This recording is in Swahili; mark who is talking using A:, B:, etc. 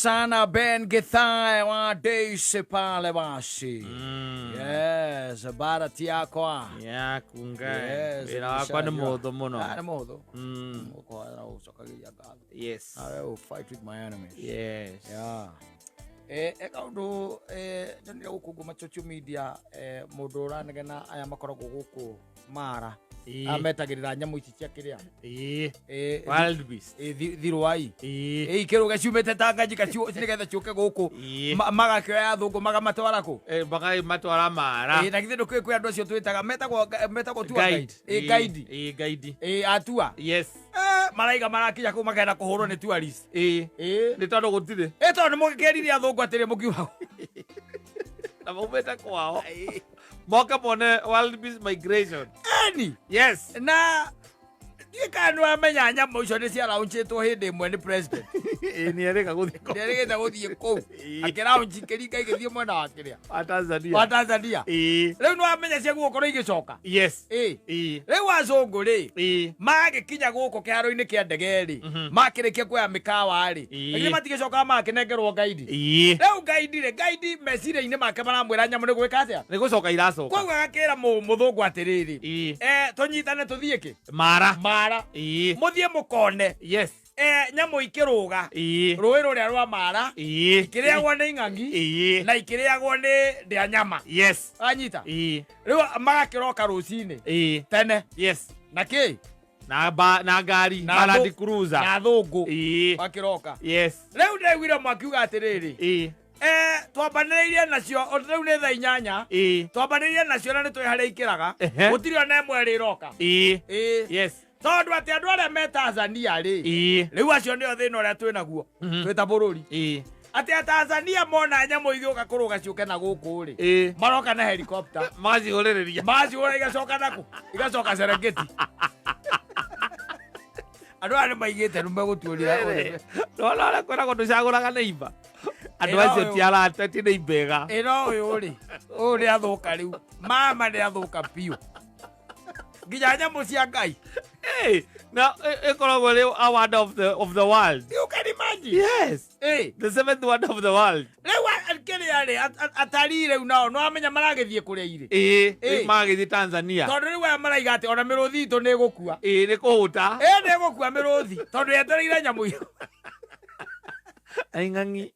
A: Sana ben githai wa deise pale basi. Yes, barati yako.
B: Ya kungai.
A: Yes,
B: Era kwa ni modo mono.
A: Ni modo. Moko ara usokagia galo.
B: Yes.
A: I will fight with my enemies.
B: Yes.
A: Yeah. Kaudu ndio guku machocho media modora ngena aya makoragwo guku mara. Ametagirira nyamu ici cia kiria.
B: Wild beast.
A: Thirwai. Ikiruga ciumete tangaji kacio nigetha ciuke guku. Magakioya thungu magamatwara ku.
B: Bagai matwara mara.
A: Na githe ndukwe kwi andu acio twitaga metagwo tua guide. Guide.
B: Guide.
A: Atua.
B: Yes.
A: Maraiga marakinya ku magenda kuhurwo ni tourist.
B: Ni tondu gutire.
A: Tondu mugikerire athungu atiri mukiuga.
B: Na mumeta kwao. Moka mone wild beast migration. Yes.
A: Na Ikanu amenya nyamũ icio nĩ cia launchĩtwo hĩndĩ ĩmwe nĩ president.
B: Ni erega guthie.
A: Nĩ erega guthie kũu. Akĩlaunch kĩringa igĩthiĩ mwena wa kĩrĩa.
B: Wa
A: Tanzania. Rĩu no amenya cia gukorwo igĩcoka.
B: Yes.
A: Rĩu acũngũ rĩ. Magĩkinya gũkũ kĩharo-inĩ kĩa ndege rĩ. Makĩrĩkia kuoya mĩkawa rĩ. Nĩ matigĩcoka makĩnengerwo guide. Rĩu guide meciria-inĩ make maramwĩra nyamũ nĩ gwĩka atĩa?
B: Nĩ gũcoka iracoka.
A: Koguo agakĩra mũthũngũ atĩrĩrĩ. Tũnyitane tũthiĩ kĩ?
B: Mara.
A: Muthie mukone.
B: Yes.
A: Nyamu ikiruga. Rũĩ rũrĩa rwa mara. Ikĩrĩagwo nĩ ing'ang'i. Na ikĩrĩagwo nĩ ndĩa nyama.
B: Yes.
A: Anyita. Rĩu magakĩroka rũcinĩ. Tene.
B: Yes.
A: Na kĩ?
B: Na ngari. Na Land Cruiser.
A: Na thũngũ. Makĩroka.
B: Yes.
A: Rĩu ndĩguire makiuga atĩrĩrĩ. Twambanĩrĩirie nacio rĩu nĩ thaa 8. Twambanĩrĩirie nacio na nĩ twĩ harĩa ikĩraga. Gũtirĩ ona ĩmwe ĩrĩroka.
B: Yes.
A: Tondu atĩ andũ arĩa me Tanzania rĩ. Rĩu acio nĩo thĩna ũrĩa twĩ naguo. Twĩ ta bũrũri. Atĩ Tanzania mona nyamũ igĩũka kũrũga ciũke na gũkũ rĩ. Maroka na helicopter.
B: Macihũrĩrĩria.
A: Macihũra igacoka naku. Igacoka Serengeti. Andũ arĩa maigĩte nĩ megũtuĩria.
B: Rora kwĩragwo ndũcagũraga neighbor. Andũ acio ti arata ti neighbor.
A: Ĩno ũyũ rĩ. Ũyũ nĩ athũka rĩu. Mama nĩ athũka piũ. Nginya nyamũ cia Ngai.
B: Now, ekoragwo rĩu a wonder of the world.
A: You can imagine.
B: Yes. The seventh wonder of the world.
A: Rĩu kĩrĩa rĩ atarii rĩu nao no amenya maragĩthiĩ kũrĩa irĩ.
B: Magĩthiĩ Tanzania.
A: Tondũ rĩu aya maraiga atĩ ona mĩrũthi itũ nĩ ĩgũkua.
B: Nĩ kũhũta.
A: Nĩ ĩgũkua mĩrũthi tondũ yetereire nyamũ iyo.
B: Aing'ang'i.